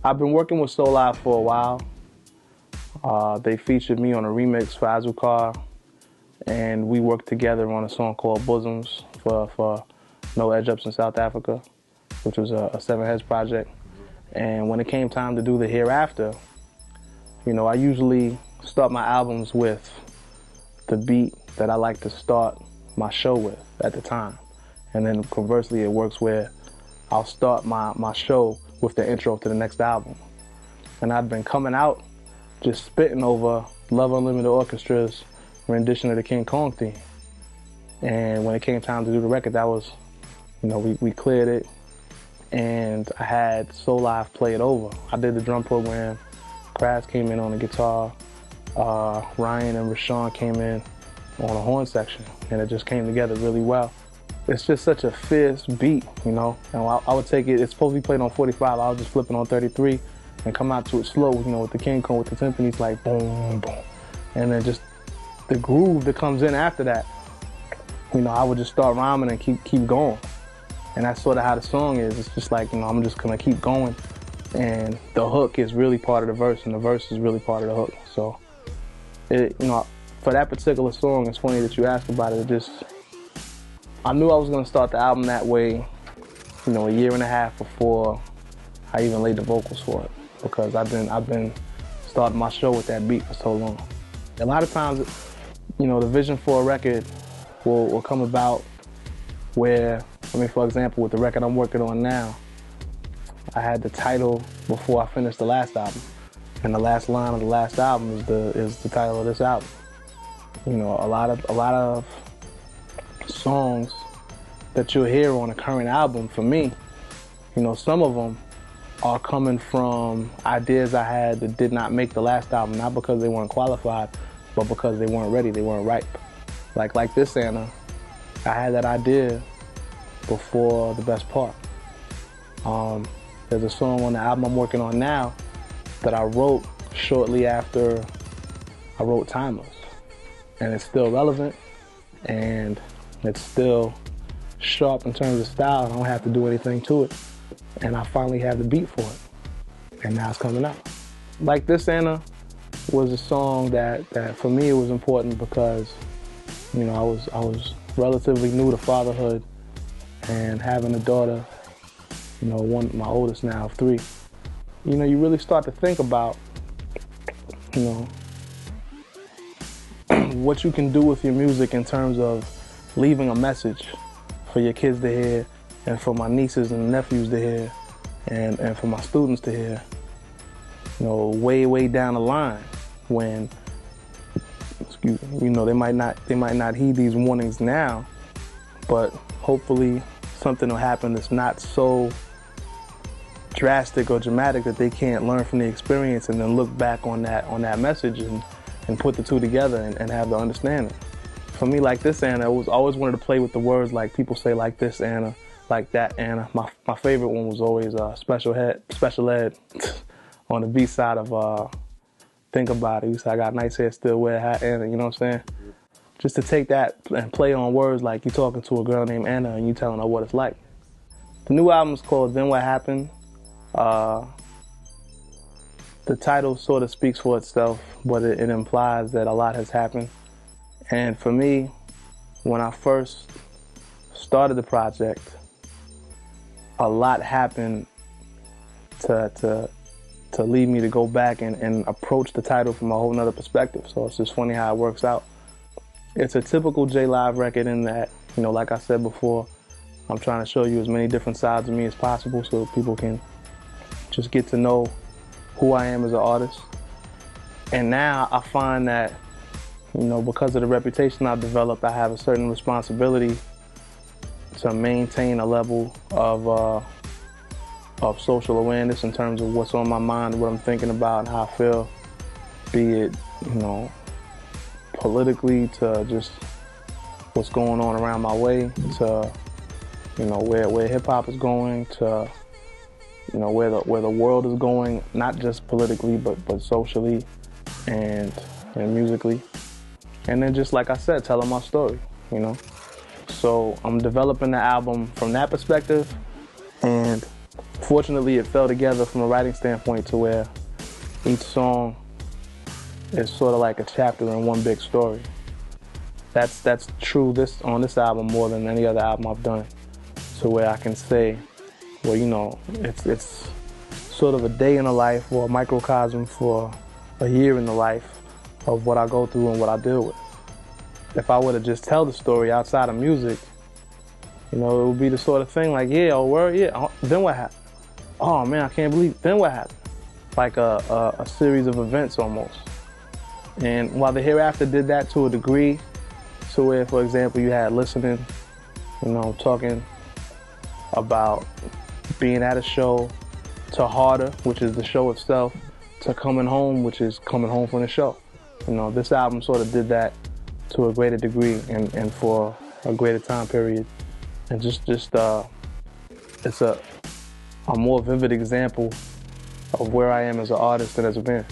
I've been working with Soulive for a while. They featured me on a remix for Azukar, and we worked together on a song called Bosoms for No Edge Ups in South Africa, which was a Seven Heads project. And when it came time to do the Hereafter, you know, I usually start my albums with the beat that I like to start my show with at the time. And then conversely, it works where I'll start my show with the intro to the next album. And I've been coming out just spitting over Love Unlimited Orchestra's rendition of the King Kong theme. And when it came time to do the record, that was, you know, we cleared it, and I had Soulive play it over. I did the drum program, Kraz came in on the guitar, Ryan and Rashawn came in on the horn section, and it just came together really well. It's just such a fierce beat, you know, and I would take it, it's supposed to be played on 45, I was just flipping on 33 and come out to it slow, you know, with the King Kong, with the timpanis like boom, boom. And then just the groove that comes in after that, you know, I would just start rhyming and keep going. And that's sort of how the song is. It's just like, you know, I'm just gonna keep going. And the hook is really part of the verse, and the verse is really part of the hook. So, you know, for that particular song, it's funny that you asked about it. I knew I was gonna start the album that way, you know, a year and a half before I even laid the vocals for it, because I've been starting my show with that beat for so long. A lot of times, you know, the vision for a record will come about where, I mean, for example, with the record I'm working on now, I had the title before I finished the last album, and the last line of the last album is the title of this album. You know, a lot of songs that you'll hear on a current album, for me, you know, some of them are coming from ideas I had that did not make the last album, not because they weren't qualified, but because they weren't ready, they weren't ripe. Like this Anna, I had that idea before the best part. There's a song on the album I'm working on now that I wrote shortly after I wrote Timeless. And it's still relevant, and it's still sharp in terms of style. I don't have to do anything to it. And I finally have the beat for it. And now it's coming out. Like This Anna was a song that for me, it was important because, you know, I was relatively new to fatherhood, and having a daughter, you know, my oldest now of 3, you know, you really start to think about, you know, what you can do with your music in terms of leaving a message for your kids to hear, and for my nieces and nephews to hear, and for my students to hear, you know, way down the line when, excuse me, you know, they might not heed these warnings now, but hopefully something will happen that's not so drastic or dramatic that they can't learn from the experience and then look back on that message and put the two together and have the understanding. For me, Like This Anna, I always wanted to play with the words, like people say like this Anna, like that Anna. My favorite one was always Special Ed on the B side of Think About It. You say, I got nice hair, still wear a hat, Anna, you know what I'm saying? Just to take that and play on words like you're talking to a girl named Anna and you telling her what it's like. The new album is called Then What Happened. The title sort of speaks for itself, but it implies that a lot has happened. And for me, when I first started the project, a lot happened to lead me to go back and approach the title from a whole nother perspective. So it's just funny how it works out. It's a typical J-Live record in that, you know, like I said before, I'm trying to show you as many different sides of me as possible so people can just get to know who I am as an artist. And now I find that, you know, because of the reputation I've developed, I have a certain responsibility to maintain a level of social awareness in terms of what's on my mind, what I'm thinking about, and how I feel, be it, you know, politically, to just what's going on around my way, to, you know, where hip hop is going, to, you know, where the world is going, not just politically, but socially and musically. And then just like I said, telling my story, you know. So I'm developing the album from that perspective, and fortunately, it fell together from a writing standpoint to where each song is sort of like a chapter in one big story. That's true on this album more than any other album I've done, to where I can say, well, you know, it's sort of a day in the life or a microcosm for a year in the life of what I go through and what I deal with. If I were to just tell the story outside of music, you know, it would be the sort of thing like, yeah, oh, word, yeah, oh, then what happened? Oh man, I can't believe, then what happened? Like a series of events almost. And while the Hereafter did that to a degree, so where, for example, you had listening, you know, talking about being at a show, to Harder, which is the show itself, to Coming Home, which is coming home from the show. You know, this album sort of did that to a greater degree and for a greater time period. And it's a more vivid example of where I am as an artist and as a band.